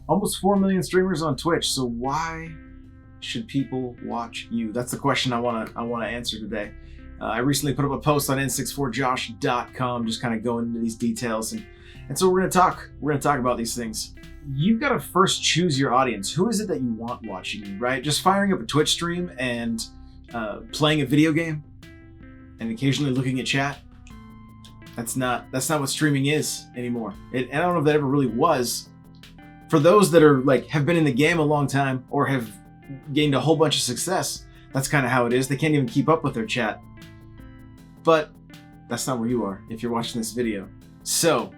Almost 4 million streamers on Twitch, so why should people watch you? That's the question I want to answer today. I recently put up a post on n64josh.com just kind of going into these details, and so we're going to talk about these things. You've got to first choose your audience. Who is it that you want watching you, right? Just firing up a Twitch stream and playing a video game and occasionally looking at chat. That's not what streaming is anymore. And I don't know if that ever really was. For those that are have been in the game a long time or have gained a whole bunch of success, that's kind of how it is. They can't even keep up with their chat. But that's not where you are if you're watching this video. So,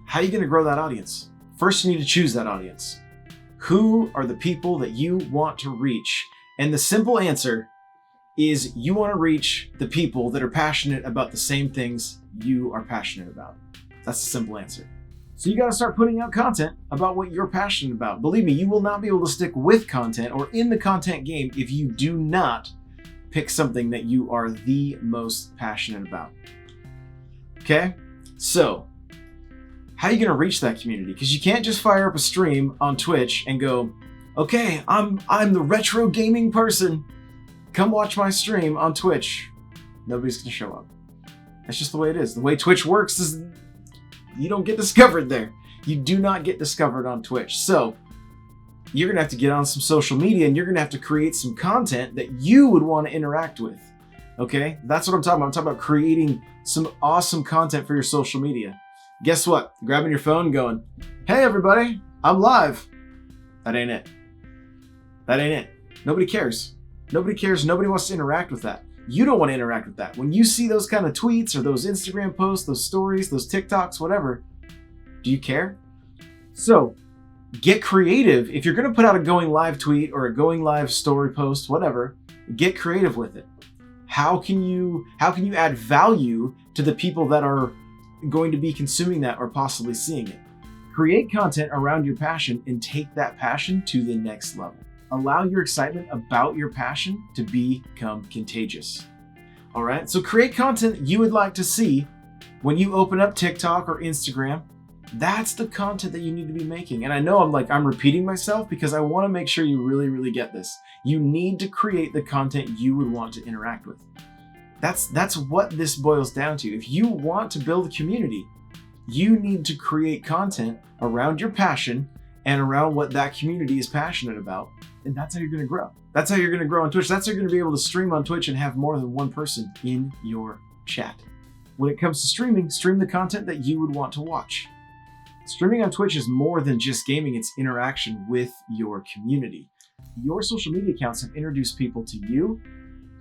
how are you going to grow that audience? First, you need to choose that audience. Who are the people that you want to reach? And the simple answer is you want to reach the people that are passionate about the same things you are passionate about. That's the simple answer. So you got to start putting out content about what you're passionate about. Believe me, you will not be able to stick with content or in the content game if you do not pick something that you are the most passionate about. Okay? So, how are you going to reach that community? Because you can't just fire up a stream on Twitch and go, okay, I'm the retro gaming person. Come watch my stream on Twitch. Nobody's going to show up. That's just the way it is. The way Twitch works is you don't get discovered there. You do not get discovered on Twitch. So you're going to have to get on some social media and you're going to have to create some content that you would want to interact with. Okay? That's what I'm talking about. I'm talking about creating some awesome content for your social media. Guess what? Grabbing your phone going, hey everybody, I'm live. That ain't it. That ain't it. Nobody cares. Nobody cares. Nobody wants to interact with that. You don't want to interact with that. When you see those kind of tweets or those Instagram posts, those stories, those TikToks, whatever, do you care? So get creative. If you're going to put out a going live tweet or a going live story post, whatever, get creative with it. How can you add value to the people that are going to be consuming that or possibly seeing it? Create content around your passion and take that passion to the next level. Allow your excitement about your passion to become contagious. All right, so create content you would like to see when you open up TikTok or Instagram. That's the content that you need to be making. And I know I'm repeating myself because I want to make sure you really, really get this. You need to create the content you would want to interact with. That's what this boils down to. If you want to build a community, you need to create content around your passion and around what that community is passionate about. And that's how you're going to grow. That's how you're going to grow on Twitch. That's how you're going to be able to stream on Twitch and have more than one person in your chat. When it comes to streaming, stream the content that you would want to watch. Streaming on Twitch is more than just gaming. It's interaction with your community. Your social media accounts have introduced people to you.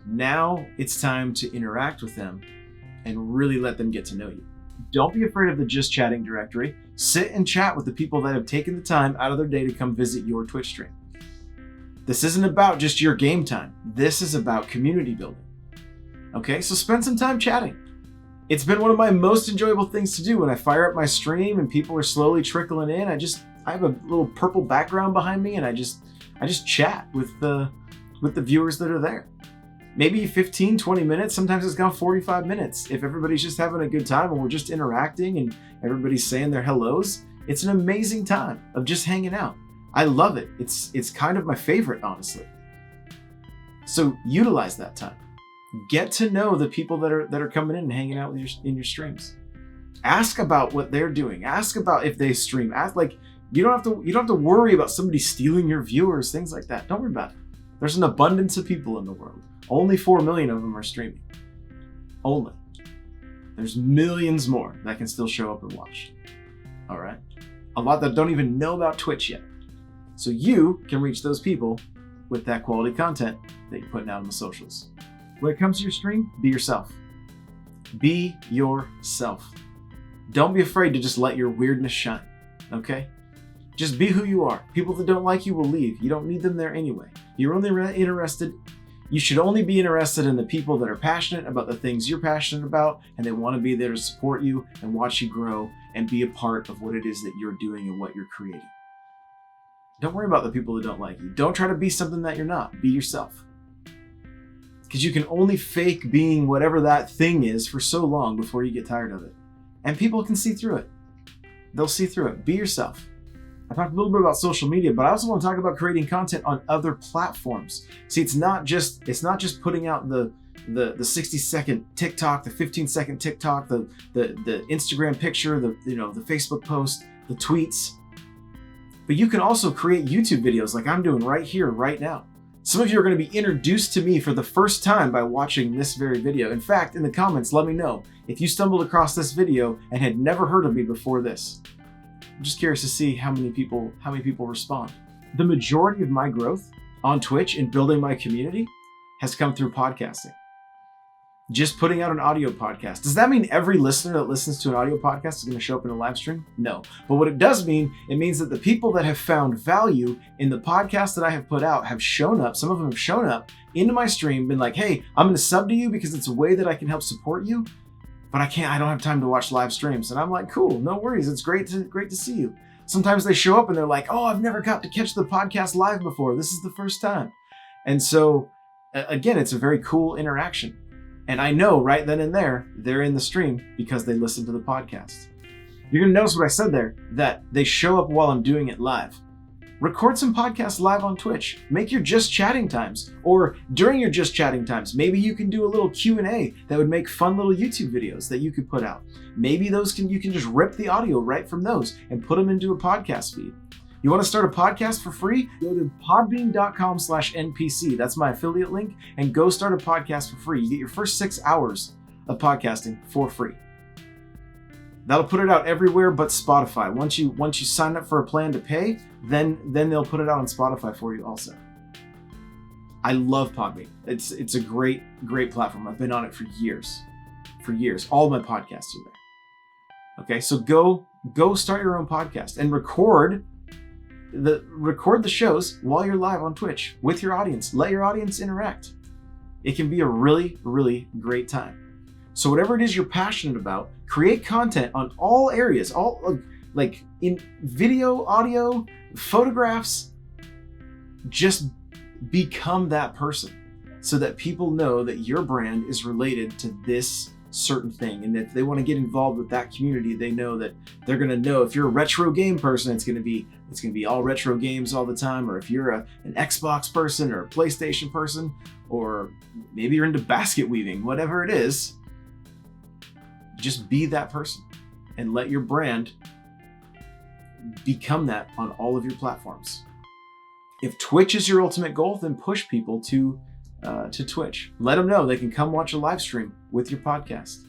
Now it's time to interact with them and really let them get to know you. Don't be afraid of the just chatting directory. Sit and chat with the people that have taken the time out of their day to come visit your Twitch stream. This isn't about just your game time. This is about community building. Okay, so spend some time chatting. It's been one of my most enjoyable things to do when I fire up my stream and people are slowly trickling in. I have a little purple background behind me and I just chat with the viewers that are there. Maybe 15, 20 minutes. Sometimes it's gone 45 minutes. If everybody's just having a good time and we're just interacting and everybody's saying their hellos, it's an amazing time of just hanging out. I love it. It's kind of my favorite, honestly. So utilize that time. Get to know the people that are coming in and hanging out with in your streams. Ask about what they're doing. Ask about if they stream. You don't have to worry about somebody stealing your viewers, things like that. Don't worry about it. There's an abundance of people in the world. Only 4 million of them are streaming. Only. There's millions more that can still show up and watch. All right? A lot that don't even know about Twitch yet. So you can reach those people with that quality content that you're putting out on the socials. When it comes to your stream, be yourself. Be yourself. Don't be afraid to just let your weirdness shine. Okay? Just be who you are. People that don't like you will leave. You don't need them there anyway. You should only be interested in the people that are passionate about the things you're passionate about, and they want to be there to support you and watch you grow and be a part of what it is that you're doing and what you're creating. Don't worry about the people that don't like you. Don't try to be something that you're not. Be yourself. Because you can only fake being whatever that thing is for so long before you get tired of it. And people can see through it. They'll see through it. Be yourself. I talked a little bit about social media, but I also want to talk about creating content on other platforms. See, it's not just putting out the 60-second TikTok, the 15-second TikTok, the Instagram picture, the Facebook post, the tweets. But you can also create YouTube videos like I'm doing right here, right now. Some of you are going to be introduced to me for the first time by watching this very video. In fact, in the comments, let me know if you stumbled across this video and had never heard of me before this. I'm just curious to see how many people respond. The majority of my growth on Twitch and building my community has come through podcasting. Just putting out an audio podcast. Does that mean every listener that listens to an audio podcast is going to show up in a live stream? No. But what it does mean, it means that the people that have found value in the podcast that I have put out have shown up. Some of them have shown up into my stream, been like, hey, I'm going to sub to you because it's a way that I can help support you, but I don't have time to watch live streams. And I'm like, cool, no worries. It's great to see you. Sometimes they show up and they're like, oh, I've never got to catch the podcast live before. This is the first time. And so again, it's a very cool interaction. And I know right then and there, they're in the stream because they listen to the podcast. You're going to notice what I said there, that they show up while I'm doing it live. Record some podcasts live on Twitch. Make your just chatting times, or during your just chatting times, maybe you can do a little Q&A that would make fun little YouTube videos that you could put out. Maybe you can just rip the audio right from those and put them into a podcast feed. You want to start a podcast for free? Go to podbean.com/NPC. That's my affiliate link, and go start a podcast for free. You get your first 6 hours of podcasting for free. That'll put it out everywhere but Spotify. Once you sign up for a plan to pay, then they'll put it out on Spotify for you also. I love Podbean. It's a great platform. I've been on it for years. All my podcasts are there. Okay, so go start your own podcast and record the shows while you're live on Twitch with your audience. Let your audience interact. It can be a really, really great time. So whatever it is you're passionate about, create content on all areas, all like in video, audio, photographs. Just become that person so that people know that your brand is related to this certain thing. And if they want to get involved with that community, they know that they're going to know if you're a retro game person, it's going to be all retro games all the time. Or if you're an Xbox person or a PlayStation person, or maybe you're into basket weaving, whatever it is, just be that person and let your brand become that on all of your platforms. If Twitch is your ultimate goal, then push people to Twitch. Let them know they can come watch a live stream with your podcast.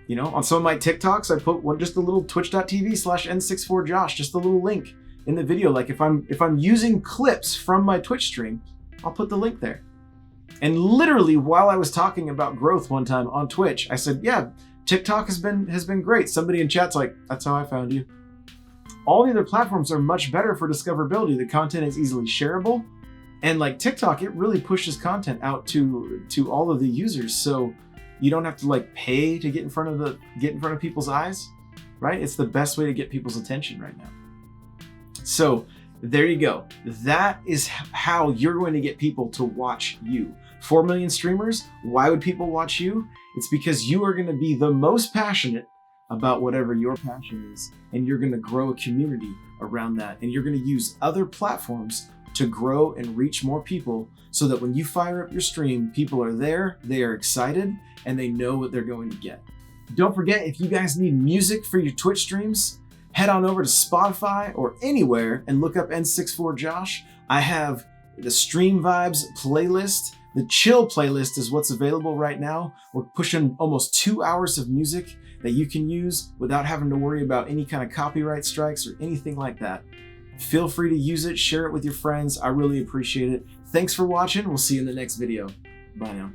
You know, on some of my TikToks, I put just a little twitch.tv/N64Josh, just a little link in the video. Like if I'm using clips from my Twitch stream, I'll put the link there. And literally while I was talking about growth one time on Twitch, I said, yeah, TikTok has been great. Somebody in chat's like, that's how I found you. All the other platforms are much better for discoverability. The content is easily shareable. And like TikTok, it really pushes content out to all of the users. So you don't have to like pay to get in front of people's eyes, right? It's the best way to get people's attention right now. So there you go. That is how you're going to get people to watch you. 4 million streamers. Why would people watch you? It's because you are going to be the most passionate about whatever your passion is, and you're going to grow a community around that, and you're going to use other platforms to grow and reach more people so that when you fire up your stream, people are there, they are excited, and they know what they're going to get. Don't forget, if you guys need music for your Twitch streams, head on over to Spotify or anywhere and look up N64Josh. I have the Stream Vibes playlist. The Chill playlist is what's available right now. We're pushing almost 2 hours of music that you can use without having to worry about any kind of copyright strikes or anything like that. Feel free to use it, share it with your friends. I really appreciate it. Thanks for watching. We'll see you in the next video. Bye now.